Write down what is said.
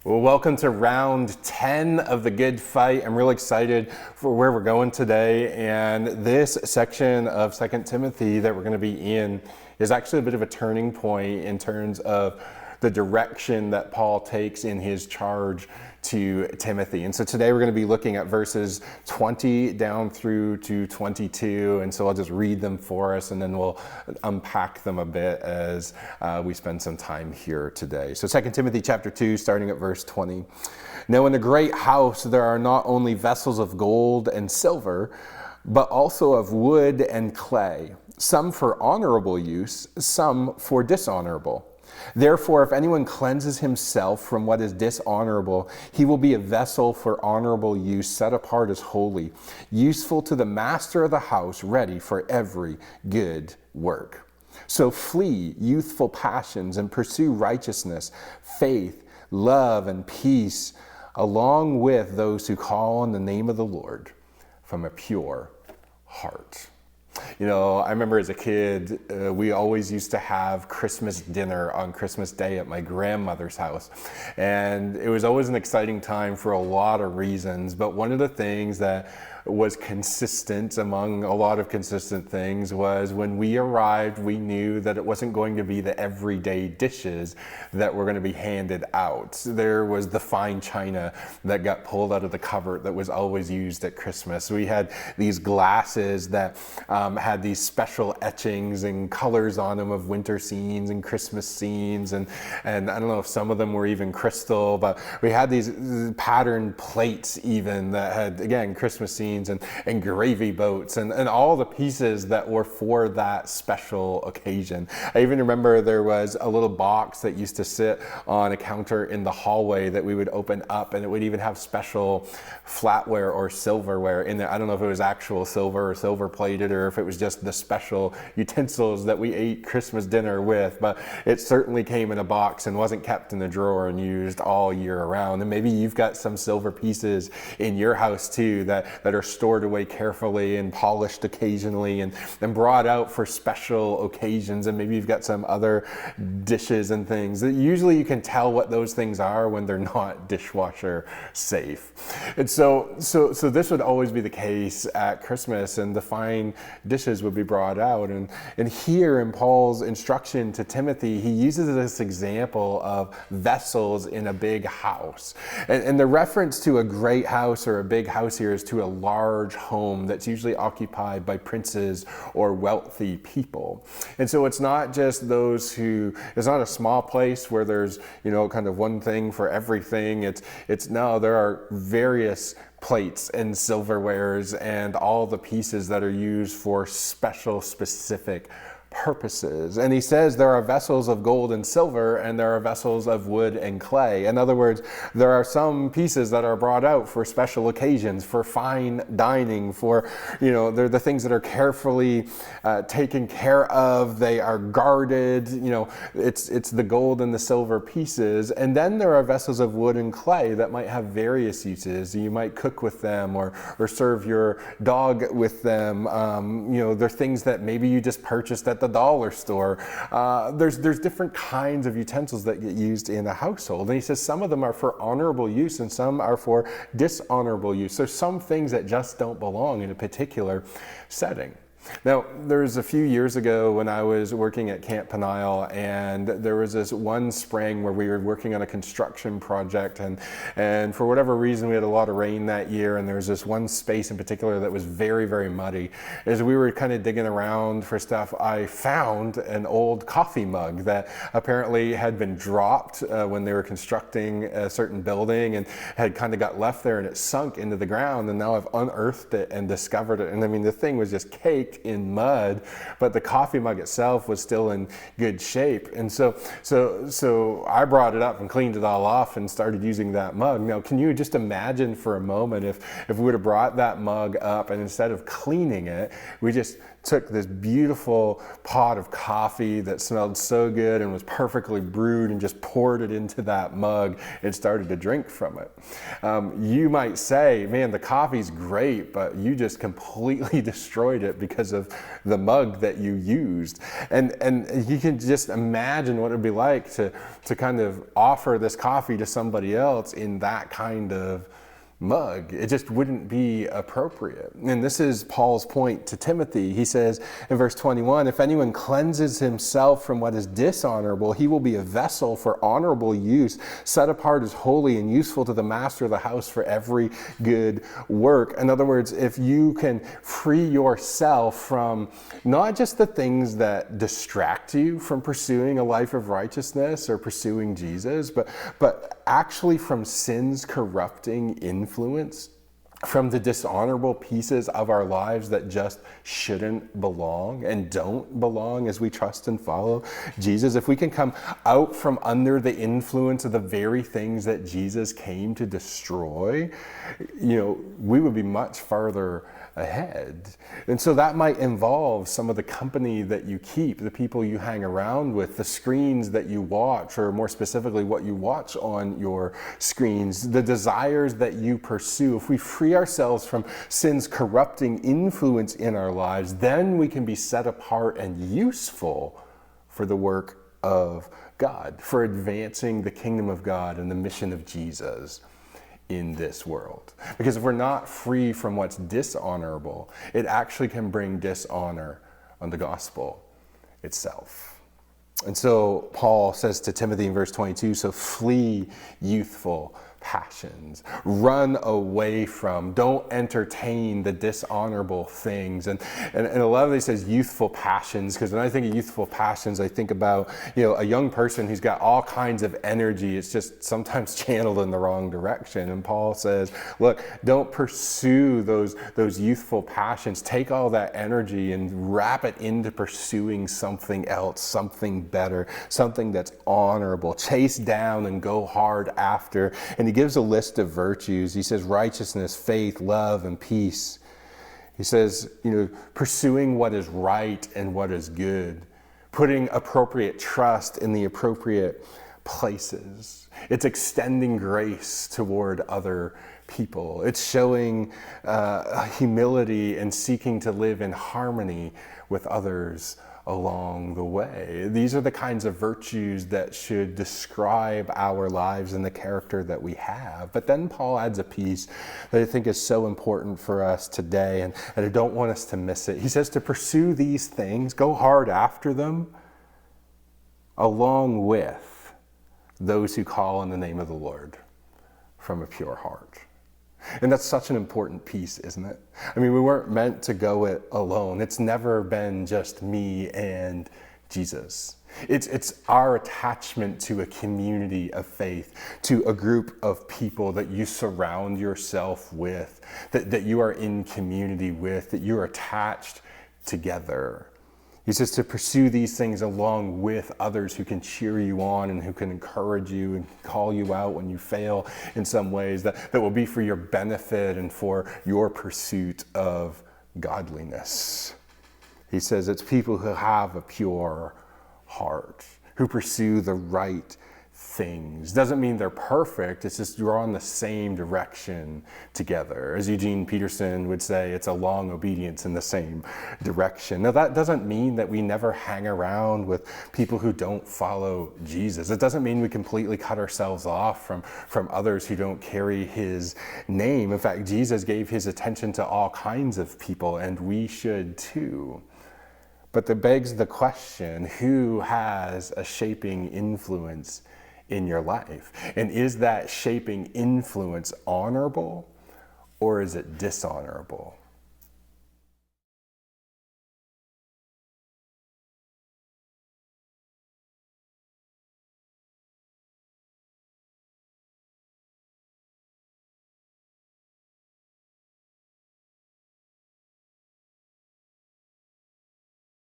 Well, welcome to round 10 of the Good Fight. I'm really excited for where we're going today. And this section of 2 Timothy that we're going to be in is actually a bit of a turning point in terms of the direction that Paul takes in his charge to Timothy. And so today we're going to be looking at verses 20 down through to 22. And so I'll just read them for us and then we'll unpack them a bit as we spend some time here today. So 2 Timothy chapter 2, starting at verse 20. Now in the great house there are not only vessels of gold and silver, but also of wood and clay, some for honorable use, some for dishonorable. Therefore, if anyone cleanses himself from what is dishonorable, he will be a vessel for honorable use, set apart as holy, useful to the master of the house, ready for every good work. So flee youthful passions and pursue righteousness, faith, love, and peace, along with those who call on the name of the Lord from a pure heart. You know, I remember as a kid, we always used to have Christmas dinner on Christmas Day at my grandmother's house. And it was always an exciting time for a lot of reasons. But one of the things that was consistent among a lot of consistent things was when we arrived, we knew that it wasn't going to be the everyday dishes that were going to be handed out. There was the fine china that got pulled out of the cupboard that was always used at Christmas. We had these glasses that had these special etchings and colors on them of winter scenes and Christmas scenes. And I don't know if some of them were even crystal, but we had these patterned plates even that had, again, Christmas scenes and gravy boats and all the pieces that were for that special occasion. I even remember there was a little box that used to sit on a counter in the hallway that we would open up, and it would even have special flatware or silverware in there. I don't know if it was actual silver or silver plated or if it was just the special utensils that we ate Christmas dinner with, but it certainly came in a box and wasn't kept in the drawer and used all year around. And maybe you've got some silver pieces in your house too that are stored away carefully and polished occasionally and brought out for special occasions. And maybe you've got some other dishes and things that usually you can tell what those things are when they're not dishwasher safe. And so this would always be the case at Christmas, and the fine dishes would be brought out. And here in Paul's instruction to Timothy, he uses this example of vessels in a big house. And the reference to a great house or a big house here is to a large home that's usually occupied by princes or wealthy people. And so it's not just it's not a small place where there's, kind of one thing for everything. There are various plates and silverwares and all the pieces that are used for specific purposes. And he says there are vessels of gold and silver and there are vessels of wood and clay. In other words, there are some pieces that are brought out for special occasions, for fine dining, for, they're the things that are carefully taken care of. They are guarded, it's the gold and the silver pieces. And then there are vessels of wood and clay that might have various uses. You might cook with them or serve your dog with them. They're things that maybe you just purchased at the dollar store. There's different kinds of utensils that get used in a household. And he says some of them are for honorable use and some are for dishonorable use. There's some things that just don't belong in a particular setting. Now, there was a few years ago when I was working at Camp Peniel, and there was this one spring where we were working on a construction project, and for whatever reason we had a lot of rain that year, and there was this one space in particular that was very, very muddy. As we were kind of digging around for stuff, I found an old coffee mug that apparently had been dropped when they were constructing a certain building and had kind of got left there, and it sunk into the ground, and now I've unearthed it and discovered it. And I mean, the thing was just caked in mud, but the coffee mug itself was still in good shape. And so I brought it up and cleaned it all off and started using that mug. Now, can you just imagine for a moment if we would have brought that mug up and instead of cleaning it, we just took this beautiful pot of coffee that smelled so good and was perfectly brewed and just poured it into that mug and started to drink from it. You might say, man, the coffee's great, but you just completely destroyed it because because of the mug that you used. And you can just imagine what it would be like to kind of offer this coffee to somebody else in that kind of mug. It just wouldn't be appropriate. And this is Paul's point to Timothy. He says in verse 21, if anyone cleanses himself from what is dishonorable, he will be a vessel for honorable use, set apart as holy and useful to the master of the house for every good work. In other words, if you can free yourself from not just the things that distract you from pursuing a life of righteousness or pursuing Jesus, but actually from sin's corrupting influence, from the dishonorable pieces of our lives that just shouldn't belong and don't belong as we trust and follow Jesus, if we can come out from under the influence of the very things that Jesus came to destroy, we would be much farther ahead. And so that might involve some of the company that you keep, the people you hang around with, the screens that you watch, or more specifically, what you watch on your screens, the desires that you pursue. If we free ourselves from sin's corrupting influence in our lives, then we can be set apart and useful for the work of God, for advancing the kingdom of God and the mission of Jesus in this world. Because if we're not free from what's dishonorable, it actually can bring dishonor on the gospel itself. And so Paul says to Timothy in verse 22, so flee youthful passions, run away from, don't entertain the dishonorable things. And a lot of these says youthful passions, because when I think of youthful passions, I think about, a young person who's got all kinds of energy. It's just sometimes channeled in the wrong direction. And Paul says, look, don't pursue those youthful passions. Take all that energy and wrap it into pursuing something else, something better, something that's honorable. Chase down and go hard after. And he gives a list of virtues. He says righteousness, faith, love, and peace. He says, pursuing what is right and what is good, putting appropriate trust in the appropriate places. It's extending grace toward other people. It's showing humility and seeking to live in harmony with others along the way. These are the kinds of virtues that should describe our lives and the character that we have. But then Paul adds a piece that I think is so important for us today, and I don't want us to miss it. He says to pursue these things, go hard after them, along with those who call on the name of the Lord from a pure heart. And that's such an important piece, isn't it? I mean, we weren't meant to go it alone. It's never been just me and Jesus. It's our attachment to a community of faith, to a group of people that you surround yourself with, that you are in community with, that you're attached together. He says to pursue these things along with others who can cheer you on and who can encourage you and call you out when you fail in some ways that will be for your benefit and for your pursuit of godliness. He says it's people who have a pure heart, who pursue the right things. Doesn't mean they're perfect. It's just you're on the same direction together. As Eugene Peterson would say, it's a long obedience in the same direction. Now that doesn't mean that we never hang around with people who don't follow Jesus. It doesn't mean we completely cut ourselves off from others who don't carry his name. In fact, Jesus gave his attention to all kinds of people, and we should too. But that begs the question, who has a shaping influence in your life? And is that shaping influence honorable or is it dishonorable?